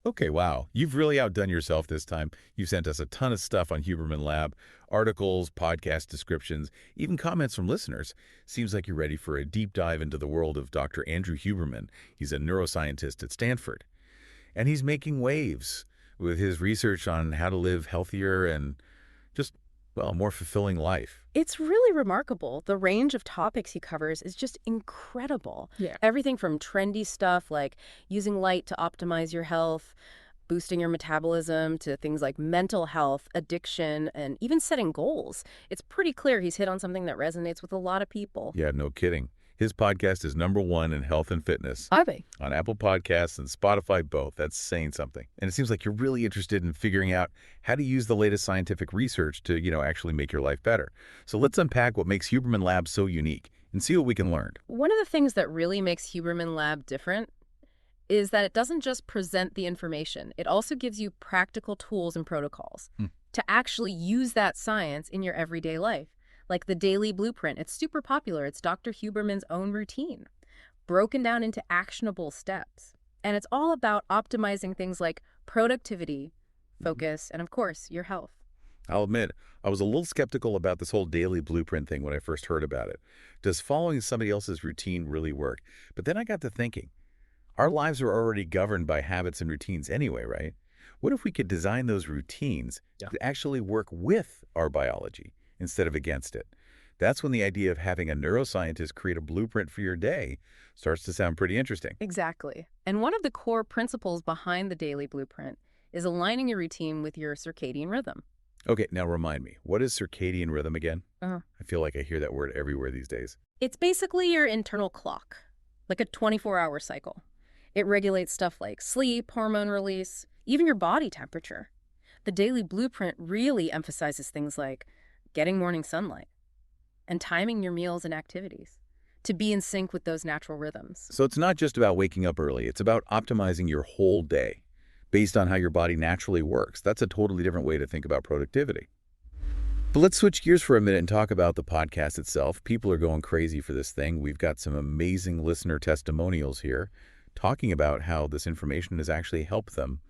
Okay, wow. You've really outdone yourself this time. You've sent us a ton of stuff on Huberman Lab, articles, podcast descriptions, even comments from listeners. Seems like you're ready for a deep dive into the world of Dr. Andrew Huberman. He's a neuroscientist at Stanford, and he's making waves with his research on how to live healthier and just, well, a more fulfilling life. It's really remarkable. The range of topics he covers is just incredible. Yeah. Everything from trendy stuff like using light to optimize your health, boosting your metabolism, to things like mental health, addiction, and even setting goals. It's pretty clear he's hit on something that resonates with a lot of people. Yeah, no kidding. His podcast is #1 in health and fitness. Are they? On Apple Podcasts and Spotify both. That's saying something. And it seems like you're really interested in figuring out how to use the latest scientific research to, actually make your life better. So let's unpack what makes Huberman Lab so unique and see what we can learn. One of the things that really makes Huberman Lab different is that it doesn't just present the information. It also gives you practical tools and protocols to actually use that science in your everyday life. Like the Daily Blueprint. It's super popular. It's Dr. Huberman's own routine, broken down into actionable steps. And it's all about optimizing things like productivity, focus, and of course, your health. I'll admit, I was a little skeptical about this whole Daily Blueprint thing when I first heard about it. Does following somebody else's routine really work? But then I got to thinking, our lives are already governed by habits and routines anyway, right? What if we could design those routines to actually work with our biology instead of against it? That's when the idea of having a neuroscientist create a blueprint for your day starts to sound pretty interesting. Exactly. And one of the core principles behind the Daily Blueprint is aligning your routine with your circadian rhythm. Okay, now remind me, what is circadian rhythm again? Uh-huh. I feel like I hear that word everywhere these days. It's basically your internal clock, like a 24-hour cycle. It regulates stuff like sleep, hormone release, even your body temperature. The Daily Blueprint really emphasizes things like getting morning sunlight and timing your meals and activities to be in sync with those natural rhythms. So it's not just about waking up early. It's about optimizing your whole day based on how your body naturally works. That's a totally different way to think about productivity. But let's switch gears for a minute and talk about the podcast itself. People are going crazy for this thing. We've got some amazing listener testimonials here talking about how this information has actually helped them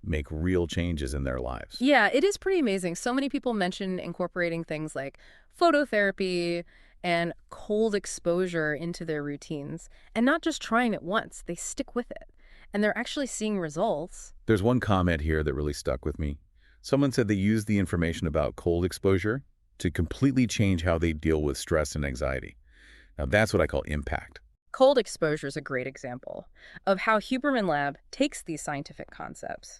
make real changes in their lives. Yeah, it is pretty amazing. So many people mention incorporating things like phototherapy and cold exposure into their routines, and not just trying it once. They stick with it, and they're actually seeing results. There's one comment here that really stuck with me. Someone said they used the information about cold exposure to completely change how they deal with stress and anxiety. Now that's what I call impact. Cold exposure is a great example of how Huberman Lab takes these scientific concepts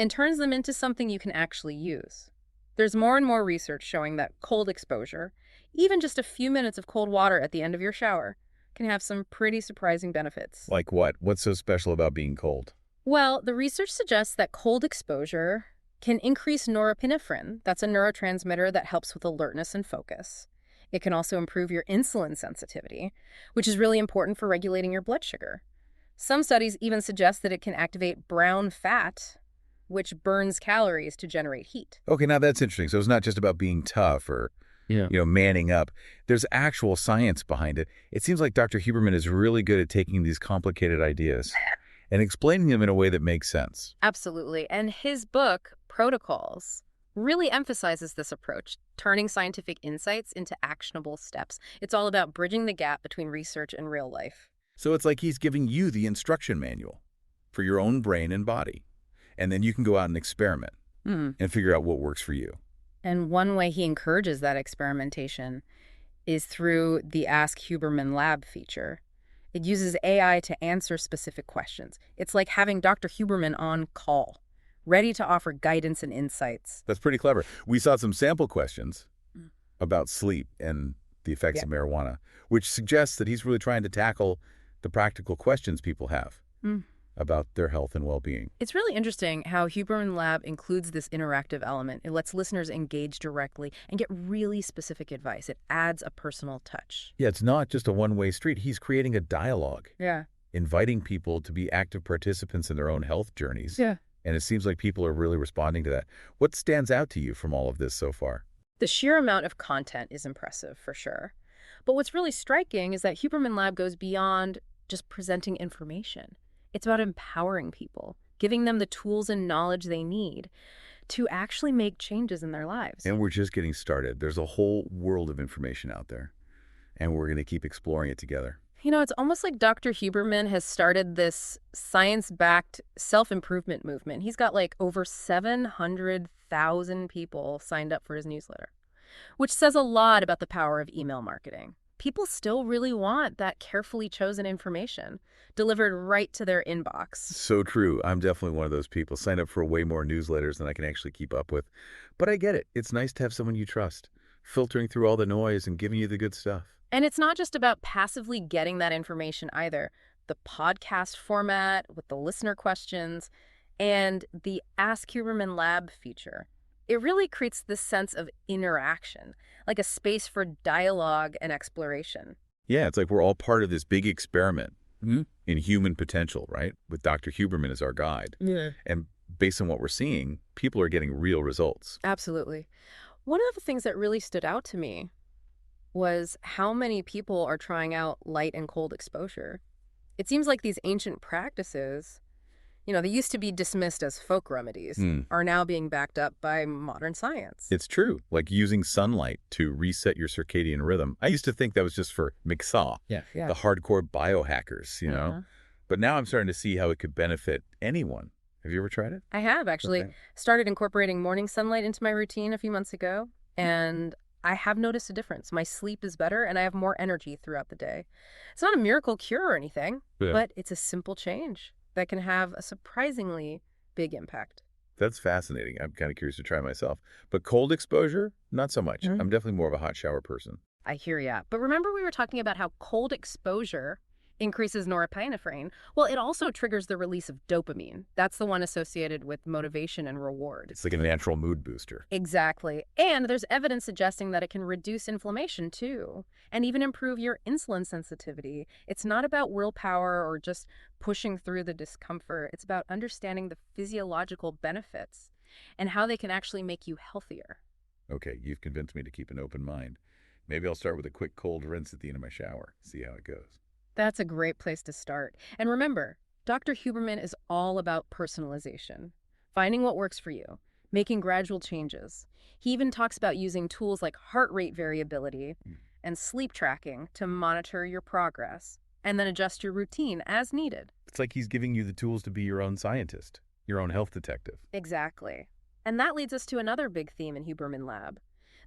and turns them into something you can actually use. There's more and more research showing that cold exposure, even just a few minutes of cold water at the end of your shower, can have some pretty surprising benefits. Like what? What's so special about being cold? Well, the research suggests that cold exposure can increase norepinephrine. That's a neurotransmitter that helps with alertness and focus. It can also improve your insulin sensitivity, which is really important for regulating your blood sugar. Some studies even suggest that it can activate brown fat, which burns calories to generate heat. Okay, now that's interesting. So it's not just about being tough or, manning up. There's actual science behind it. It seems like Dr. Huberman is really good at taking these complicated ideas and explaining them in a way that makes sense. Absolutely. And his book, Protocols, really emphasizes this approach, turning scientific insights into actionable steps. It's all about bridging the gap between research and real life. So it's like he's giving you the instruction manual for your own brain and body. And then you can go out and experiment and figure out what works for you. And one way he encourages that experimentation is through the Ask Huberman Lab feature. It uses AI to answer specific questions. It's like having Dr. Huberman on call, ready to offer guidance and insights. That's pretty clever. We saw some sample questions about sleep and the effects of marijuana, which suggests that he's really trying to tackle the practical questions people have about their health and well-being. It's really interesting how Huberman Lab includes this interactive element. It lets listeners engage directly and get really specific advice. It adds a personal touch. Yeah, it's not just a one-way street. He's creating a dialogue, inviting people to be active participants in their own health journeys. Yeah. And it seems like people are really responding to that. What stands out to you from all of this so far? The sheer amount of content is impressive, for sure. But what's really striking is that Huberman Lab goes beyond just presenting information. It's about empowering people giving them the tools and knowledge they need to actually make changes in their lives. And we're just getting started. There's a whole world of information out there, and we're going to keep exploring it together. You know, it's almost like Dr. Huberman has started this science-backed self-improvement movement. He's got like over 700,000 people signed up for his newsletter, which says a lot about the power of email marketing. People still really want that carefully chosen information delivered right to their inbox. So true. I'm definitely one of those people. Sign up for way more newsletters than I can actually keep up with. But I get it. It's nice to have someone you trust, filtering through all the noise and giving you the good stuff. And it's not just about passively getting that information either. The podcast format with the listener questions and the Ask Huberman Lab feature. It really creates this sense of interaction, like a space for dialogue and exploration. Yeah, it's like we're all part of this big experiment in human potential, right? With Dr. Huberman as our guide. Yeah. And based on what we're seeing, people are getting real results. Absolutely. One of the things that really stood out to me was how many people are trying out light and cold exposure. It seems like these ancient practices, you know, they used to be dismissed as folk remedies, are now being backed up by modern science. It's true, like using sunlight to reset your circadian rhythm. I used to think that was just for McSaw, the hardcore biohackers, you know? But now I'm starting to see how it could benefit anyone. Have you ever tried it? I have, actually. Okay. Started incorporating morning sunlight into my routine a few months ago, and I have noticed a difference. My sleep is better, and I have more energy throughout the day. It's not a miracle cure or anything, but it's a simple change that can have a surprisingly big impact. That's fascinating. I'm kind of curious to try myself. But cold exposure, not so much. I'm definitely more of a hot shower person. I hear ya. But remember we were talking about how cold exposure increases norepinephrine? Well, it also triggers the release of dopamine. That's the one associated with motivation and reward. It's like a natural mood booster. Exactly. And there's evidence suggesting that it can reduce inflammation too, and even improve your insulin sensitivity. It's not about willpower or just pushing through the discomfort. It's about understanding the physiological benefits and how they can actually make you healthier. Okay, you've convinced me to keep an open mind. Maybe I'll start with a quick cold rinse at the end of my shower, see how it goes. That's a great place to start. And remember, Dr. Huberman is all about personalization, finding what works for you, making gradual changes. He even talks about using tools like heart rate variability and sleep tracking to monitor your progress and then adjust your routine as needed. It's like he's giving you the tools to be your own scientist, your own health detective. Exactly. And that leads us to another big theme in Huberman Lab.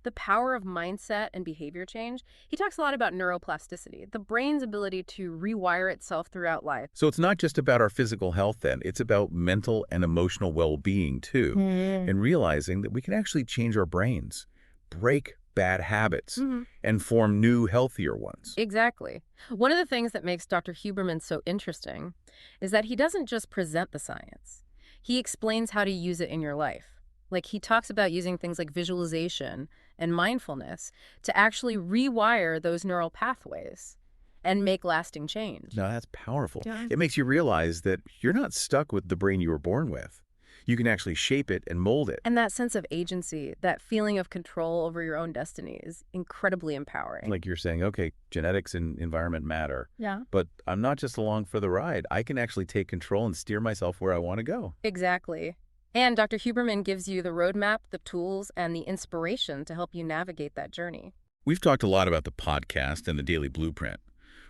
The power of mindset and behavior change. He talks a lot about neuroplasticity, the brain's ability to rewire itself throughout life. So it's not just about our physical health then, it's about mental and emotional well-being too, and realizing that we can actually change our brains, break bad habits, and form new, healthier ones. Exactly. One of the things that makes Dr. Huberman so interesting is that he doesn't just present the science. He explains how to use it in your life. Like, he talks about using things like visualization and mindfulness to actually rewire those neural pathways and make lasting change. Now, that's powerful. Yeah. It makes you realize that you're not stuck with the brain you were born with. You can actually shape it and mold it. And that sense of agency, that feeling of control over your own destiny is incredibly empowering. Like you're saying, okay, genetics and environment matter. Yeah. But I'm not just along for the ride. I can actually take control and steer myself where I want to go. Exactly. And Dr. Huberman gives you the roadmap, the tools, and the inspiration to help you navigate that journey. We've talked a lot about the podcast and the daily blueprint,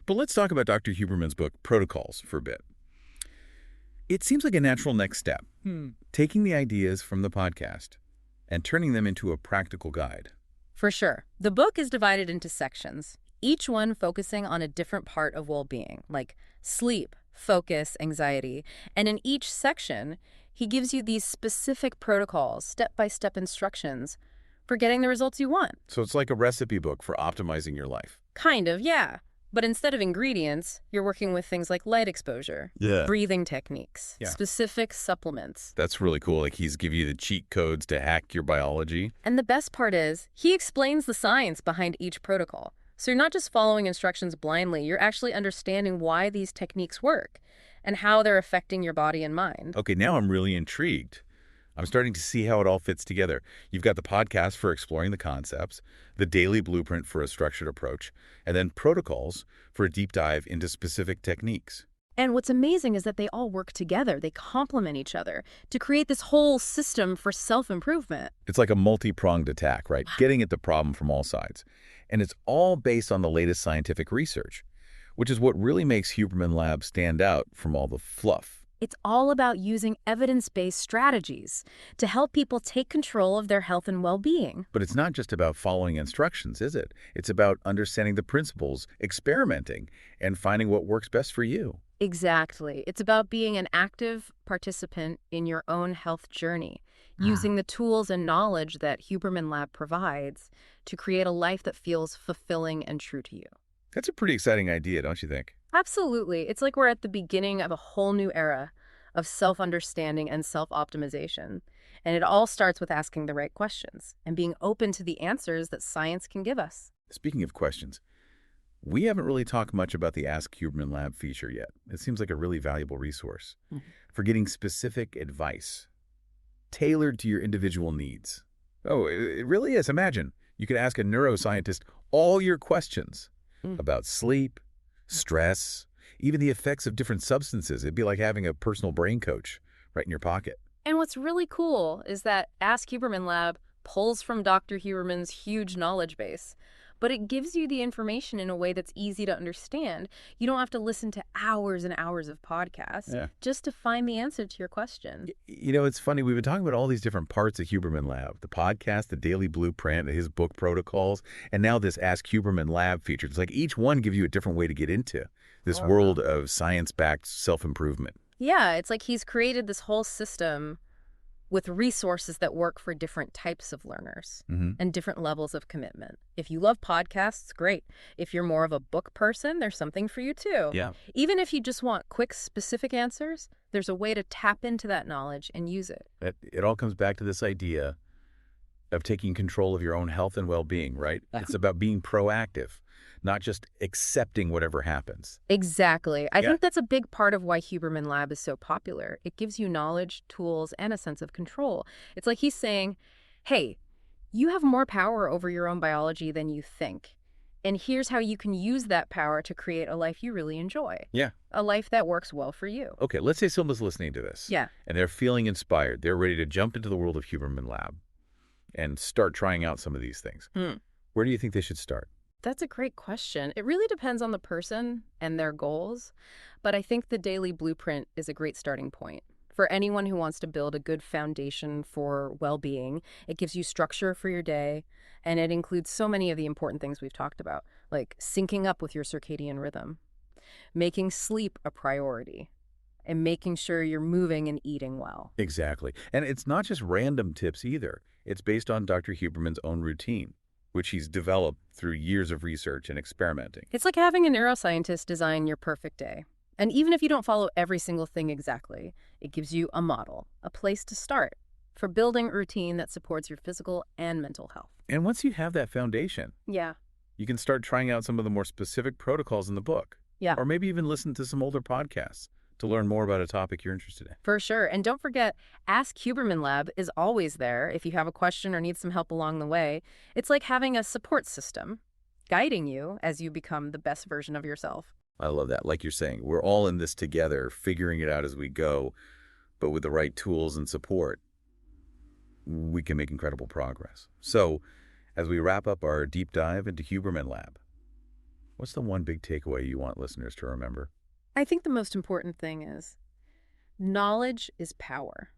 but let's talk about Dr. Huberman's book, Protocols, for a bit. It seems like a natural next step, taking the ideas from the podcast and turning them into a practical guide. For sure. The book is divided into sections, each one focusing on a different part of well-being, like sleep, focus, anxiety. And in each section, he gives you these specific protocols, step-by-step instructions for getting the results you want. So it's like a recipe book for optimizing your life. Kind of, yeah. But instead of ingredients, you're working with things like light exposure, breathing techniques, specific supplements. That's really cool. Like, he's giving you the cheat codes to hack your biology. And the best part is, he explains the science behind each protocol. So you're not just following instructions blindly, you're actually understanding why these techniques work and how they're affecting your body and mind. Okay, now I'm really intrigued. I'm starting to see how it all fits together. You've got the podcast for exploring the concepts, the daily blueprint for a structured approach, and then protocols for a deep dive into specific techniques. And what's amazing is that they all work together. They complement each other to create this whole system for self-improvement. It's like a multi-pronged attack, right? Getting at the problem from all sides. And it's all based on the latest scientific research, which is what really makes Huberman Lab stand out from all the fluff. It's all about using evidence-based strategies to help people take control of their health and well-being. But it's not just about following instructions, is it? It's about understanding the principles, experimenting, and finding what works best for you. Exactly. It's about being an active participant in your own health journey, using the tools and knowledge that Huberman Lab provides to create a life that feels fulfilling and true to you. That's a pretty exciting idea, don't you think? Absolutely. It's like we're at the beginning of a whole new era of self-understanding and self-optimization. And it all starts with asking the right questions and being open to the answers that science can give us. Speaking of questions, we haven't really talked much about the Ask Huberman Lab feature yet. It seems like a really valuable resource for getting specific advice tailored to your individual needs. Oh, it really is. Imagine you could ask a neuroscientist all your questions about sleep, stress, even the effects of different substances. It'd be like having a personal brain coach right in your pocket. And what's really cool is that Ask Huberman Lab pulls from Dr. Huberman's huge knowledge base, but it gives you the information in a way that's easy to understand. You don't have to listen to hours and hours of podcasts just to find the answer to your question. You know, it's funny. We've been talking about all these different parts of Huberman Lab, the podcast, the daily blueprint, his book protocols, and now this Ask Huberman Lab feature. It's like each one gives you a different way to get into this world of science-backed self-improvement. Yeah, it's like he's created this whole system with resources that work for different types of learners and different levels of commitment. If you love podcasts, great. If you're more of a book person, there's something for you too. Yeah. Even if you just want quick, specific answers, there's a way to tap into that knowledge and use it. It all comes back to this idea of taking control of your own health and well-being, right? It's about being proactive, not just accepting whatever happens. Exactly. I think that's a big part of why Huberman Lab is so popular. It gives you knowledge, tools, and a sense of control. It's like he's saying, hey, you have more power over your own biology than you think. And here's how you can use that power to create a life you really enjoy. Yeah. A life that works well for you. Okay, let's say someone's listening to this. Yeah. And they're feeling inspired. They're ready to jump into the world of Huberman Lab and start trying out some of these things. Where do you think they should start? That's a great question. It really depends on the person and their goals, but I think the daily blueprint is a great starting point. For anyone who wants to build a good foundation for well-being, it gives you structure for your day, and it includes so many of the important things we've talked about, like syncing up with your circadian rhythm, making sleep a priority, and making sure you're moving and eating well. Exactly. And it's not just random tips either. It's based on Dr. Huberman's own routine, which he's developed through years of research and experimenting. It's like having a neuroscientist design your perfect day. And even if you don't follow every single thing exactly, it gives you a model, a place to start for building a routine that supports your physical and mental health. And once you have that foundation, you can start trying out some of the more specific protocols in the book. Yeah. Or maybe even listen to some older podcasts to learn more about a topic you're interested in. For sure. And don't forget, Ask Huberman Lab is always there if you have a question or need some help along the way. It's like having a support system guiding you as you become the best version of yourself. I love that. Like you're saying, we're all in this together, figuring it out as we go, but with the right tools and support, we can make incredible progress. So, as we wrap up our deep dive into Huberman Lab, what's the one big takeaway you want listeners to remember? I think the most important thing is knowledge is power,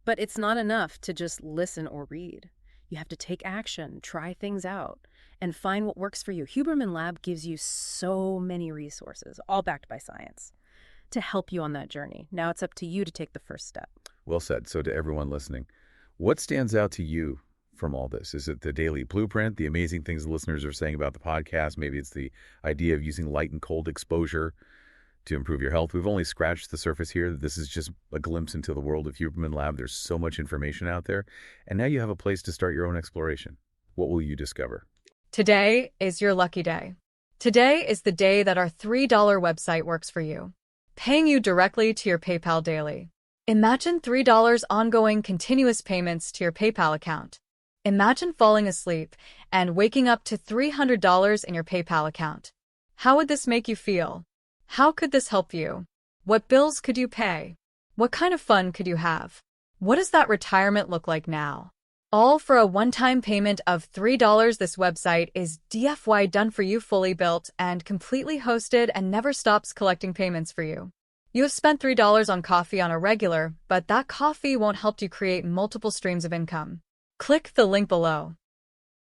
but it's not enough to just listen or read. You have to take action, try things out, and find what works for you. Huberman Lab gives you so many resources, all backed by science, to help you on that journey. Now it's up to you to take the first step. Well said. So to everyone listening, what stands out to you from all this? Is it the daily blueprint, the amazing things the listeners are saying about the podcast? Maybe it's the idea of using light and cold exposure to improve your health. We've only scratched the surface here. This is just a glimpse into the world of Huberman Lab. There's so much information out there. And now you have a place to start your own exploration. What will you discover? Today is your lucky day. Today is the day that our $3 website works for you, paying you directly to your PayPal daily. Imagine $3 ongoing continuous payments to your PayPal account. Imagine falling asleep and waking up to $300 in your PayPal account. How would this make you feel? How could this help you? What bills could you pay? What kind of fun could you have? What does that retirement look like now? All for a one-time payment of $3. This website is DFY done for you, fully built and completely hosted, and never stops collecting payments for you. You have spent $3 on coffee on a regular, but that coffee won't help you create multiple streams of income. Click the link below.